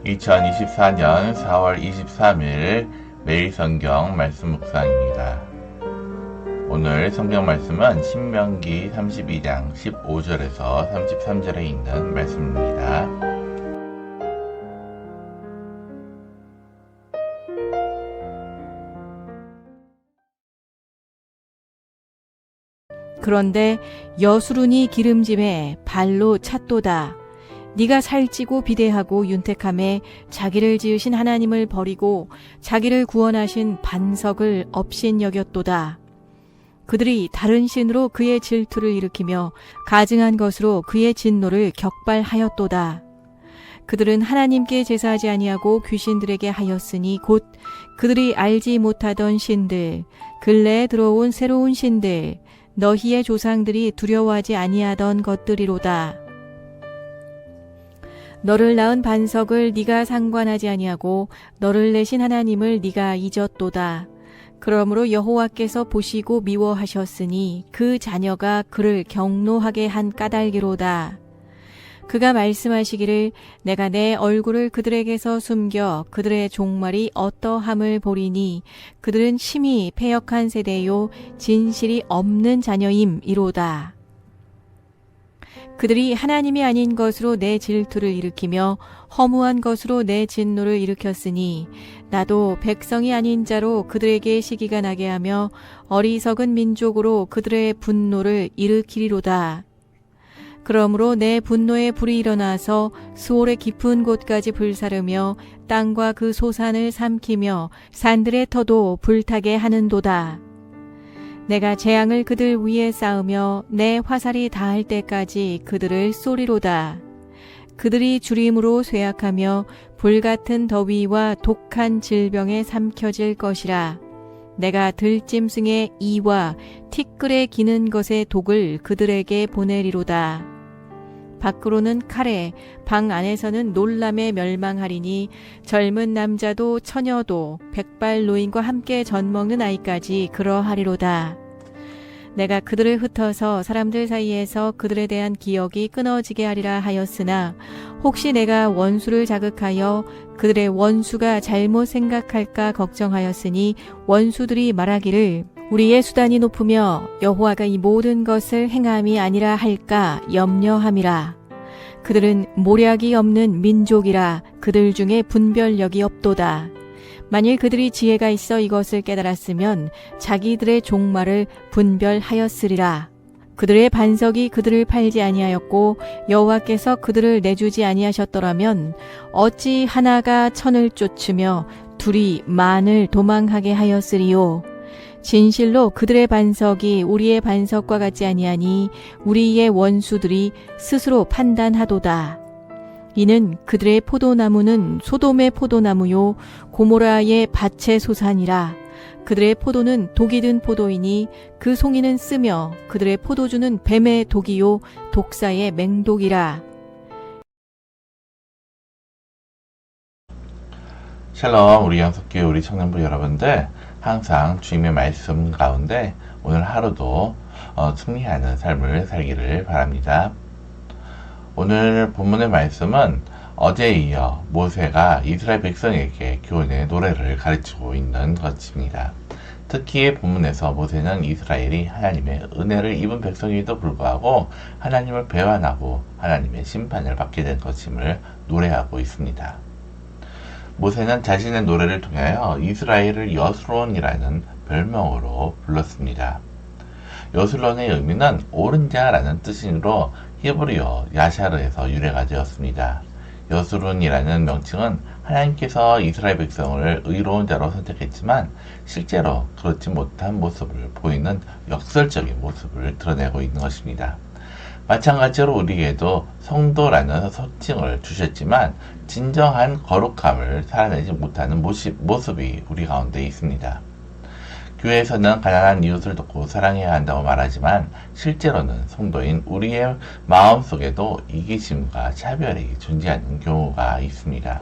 2024년 4월 23일 매일 성경 말씀 묵상입니다. 오늘 성경 말씀은 신명기 32장 15절에서 33절에 있는 말씀입니다. 그런데 여수론이 기름짐에 발로 찼도다. 네가 살찌고 비대하고 윤택함에 자기를 지으신 하나님을 버리고 자기를 구원하신 반석을 업신여겼도다. 그들이 다른 신으로 그의 질투를 일으키며 가증한 것으로 그의 진노를 격발하였도다. 그들은 하나님께 제사하지 아니하고 귀신들에게 하였으니 곧 그들이 알지 못하던 신들, 근래에 들어온 새로운 신들, 너희의 조상들이 두려워하지 아니하던 것들이로다. 너를 낳은 반석을 네가 상관하지 아니하고 너를 내신 하나님을 네가 잊었도다. 그러므로 여호와께서 보시고 미워하셨으니 그 자녀가 그를 경노하게 한 까닭이로다. 그가 말씀하시기를 내가 내 얼굴을 그들에게서 숨겨 그들의 종말이 어떠함을 보리니 그들은 심히 패역한 세대요 진실이 없는 자녀임 이로다. 그들이 하나님이 아닌 것으로 내 질투를 일으키며 허무한 것으로 내 진노를 일으켰으니 나도 백성이 아닌 자로 그들에게 시기가 나게 하며 어리석은 민족으로 그들의 분노를 일으키리로다. 그러므로 내 분노의 불이 일어나서 수올의 깊은 곳까지 불사르며 땅과 그 소산을 삼키며 산들의 터도 불타게 하는도다. 내가 재앙을 그들 위에 쌓으며 내 화살이 닿을 때까지 그들을 쏘리로다. 그들이 주림으로 쇠약하며 불같은 더위와 독한 질병에 삼켜질 것이라. 내가 들짐승의 이와 티끌에 기는 것의 독을 그들에게 보내리로다. 밖으로는 칼에, 방 안에서는 놀람에 멸망하리니 젊은 남자도 처녀도 백발 노인과 함께 젖먹는 아이까지 그러하리로다. 내가 그들을 흩어서 사람들 사이에서 그들에 대한 기억이 끊어지게 하리라 하였으나 혹시 내가 원수를 자극하여 그들의 원수가 잘못 생각할까 걱정하였으니 원수들이 말하기를 우리의 수단이 높으며 여호와가 이 모든 것을 행함이 아니라 할까 염려함이라. 그들은 모략이 없는 민족이라 그들 중에 분별력이 없도다. 만일 그들이 지혜가 있어 이것을 깨달았으면 자기들의 종말을 분별하였으리라. 그들의 반석이 그들을 팔지 아니하였고 여호와께서 그들을 내주지 아니하셨더라면 어찌 하나가 천을 쫓으며 둘이 만을 도망하게 하였으리요. 진실로 그들의 반석이 우리의 반석과 같지 아니하니 우리의 원수들이 스스로 판단하도다. 이는 그들의 포도나무는 소돔의 포도나무요 고모라의 밭의 소산이라. 그들의 포도는 독이 든 포도이니 그 송이는 쓰며 그들의 포도주는 뱀의 독이요 독사의 맹독이라. 샬롬, 우리 영석교회 우리 청년부 여러분들, 항상 주님의 말씀 가운데 오늘 하루도 승리하는 삶을 살기를 바랍니다. 오늘 본문의 말씀은 어제에 이어 모세가 이스라엘 백성에게 교훈의 노래를 가르치고 있는 것입니다. 특히 본문에서 모세는 이스라엘이 하나님의 은혜를 입은 백성임에도 불구하고 하나님을 배반하고 하나님의 심판을 받게 된 것임을 노래하고 있습니다. 모세는 자신의 노래를 통하여 이스라엘을 여수론이라는 별명으로 불렀습니다. 여수론의 의미는 옳은 자라는 뜻이므로 히브리어 야샤르에서 유래가 되었습니다. 여수론이라는 명칭은 하나님께서 이스라엘 백성을 의로운 자로 선택했지만 실제로 그렇지 못한 모습을 보이는 역설적인 모습을 드러내고 있는 것입니다. 마찬가지로 우리에게도 성도라는 호칭을 주셨지만 진정한 거룩함을 살아내지 못하는 모습이 우리 가운데 있습니다. 교회에서는 가난한 이웃을 돕고 사랑해야 한다고 말하지만 실제로는 성도인 우리의 마음속에도 이기심과 차별이 존재하는 경우가 있습니다.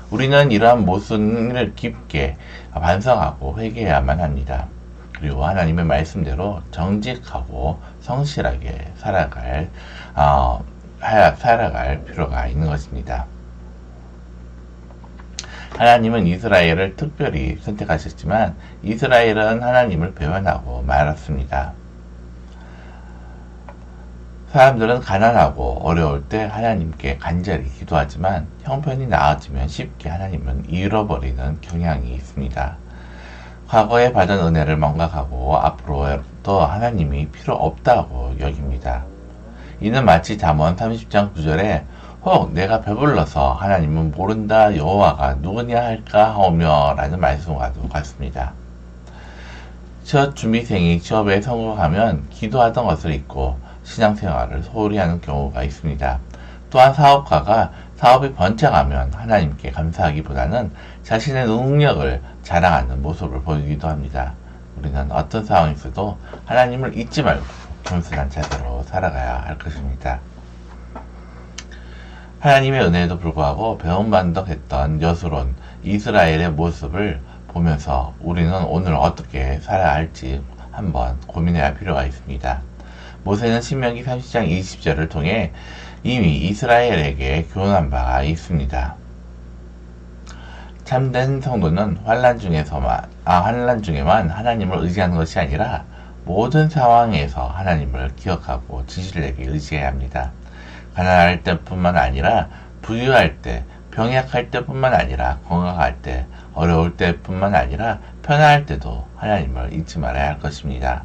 우리는 이러한 모순을 깊게 반성하고 회개해야만 합니다. 그리고 하나님의 말씀대로 정직하고 성실하게 살아갈 필요가 있는 것입니다. 하나님은 이스라엘을 특별히 선택하셨지만 이스라엘은 하나님을 배반하고 말았습니다. 사람들은 가난하고 어려울 때 하나님께 간절히 기도하지만 형편이 나아지면 쉽게 하나님은 잃어버리는 경향이 있습니다. 과거에 받은 은혜를 망각하고 앞으로도 하나님이 필요 없다고 여깁니다. 이는 마치 잠언 30장 9절에 혹 내가 배불러서 하나님은 모른다 여호와가 누구냐 할까 하오며 라는 말씀과도 같습니다. 취업 준비생이 취업에 성공하면 기도하던 것을 잊고 신앙생활을 소홀히 하는 경우가 있습니다. 또한 사업가가 사업이 번창하면 하나님께 감사하기보다는 자신의 능력을 자랑하는 모습을 보이기도 합니다. 우리는 어떤 상황에서도 하나님을 잊지 말고 겸손한 자세로 살아가야 할 것입니다. 하나님의 은혜에도 불구하고 배은반덕했던 여수론 이스라엘의 모습을 보면서 우리는 오늘 어떻게 살아야 할지 한번 고민해야 할 필요가 있습니다. 모세는 신명기 30장 20절을 통해 이미 이스라엘에게 교훈한 바가 있습니다. 참된 성도는 환난 중에만 하나님을 의지하는 것이 아니라 모든 상황에서 하나님을 기억하고 진실되게 의지해야 합니다. 가난할 때뿐만 아니라 부유할 때, 병약할 때뿐만 아니라 건강할 때, 어려울 때뿐만 아니라 편안할 때도 하나님을 잊지 말아야 할 것입니다.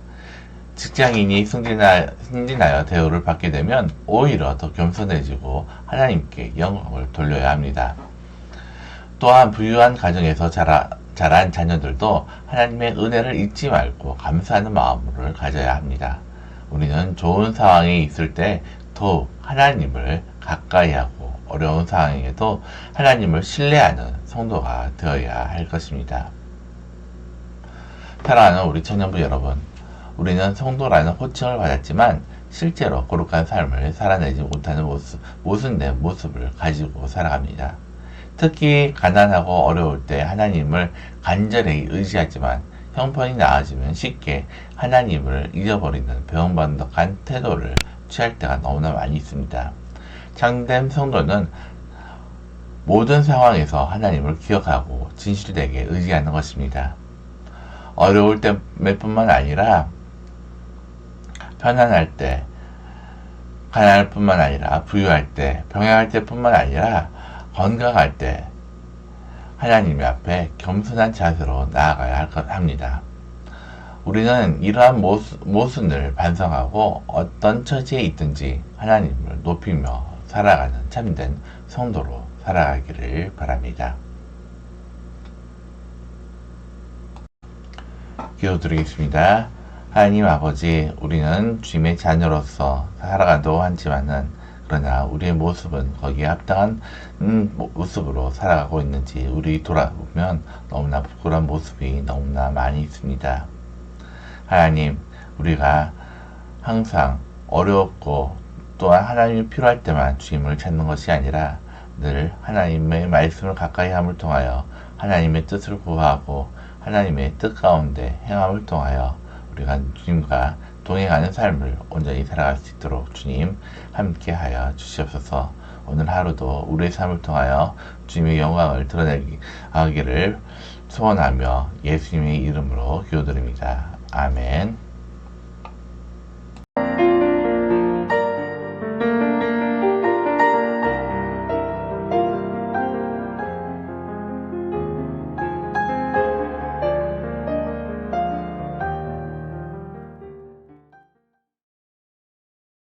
직장인이 승진하여 대우를 받게 되면 오히려 더 겸손해지고 하나님께 영광을 돌려야 합니다. 또한 부유한 가정에서 자란 자녀들도 하나님의 은혜를 잊지 말고 감사하는 마음을 가져야 합니다. 우리는 좋은 상황에 있을 때 더욱 하나님을 가까이 하고 어려운 상황에도 하나님을 신뢰하는 성도가 되어야 할 것입니다. 사랑하는 우리 청년부 여러분, 우리는 성도라는 호칭을 받았지만 실제로 거룩한 삶을 살아내지 못하는 모순된 모습을 가지고 살아갑니다. 특히 가난하고 어려울 때 하나님을 간절히 의지하지만 형편이 나아지면 쉽게 하나님을 잊어버리는 배은반덕한 태도를 취할 때가 너무나 많이 있습니다. 참된 성도는 모든 상황에서 하나님을 기억하고 진실되게 의지하는 것입니다. 어려울 때뿐만 아니라 편안할 때, 가난할 뿐만 아니라 부유할 때, 병약할 때뿐만 아니라 건강할 때 하나님 앞에 겸손한 자세로 나아가야 합니다. 우리는 이러한 모순을 반성하고 어떤 처지에 있든지 하나님을 높이며 살아가는 참된 성도로 살아가기를 바랍니다. 기도드리겠습니다. 하나님 아버지, 우리는 주님의 자녀로서 살아간다고 하지만은 그러나 우리의 모습은 거기에 합당한 모습으로 살아가고 있는지 우리 돌아보면 너무나 부끄러운 모습이 너무나 많이 있습니다. 하나님, 우리가 항상 어렵고 또한 하나님이 필요할 때만 주님을 찾는 것이 아니라 늘 하나님의 말씀을 가까이 함을 통하여 하나님의 뜻을 구하고 하나님의 뜻 가운데 행함을 통하여 우리가 주님과 동행하는 삶을 온전히 살아갈 수 있도록 주님 함께하여 주시옵소서. 오늘 하루도 우리의 삶을 통하여 주님의 영광을 드러내기를 소원하며 예수님의 이름으로 기도드립니다. 아멘.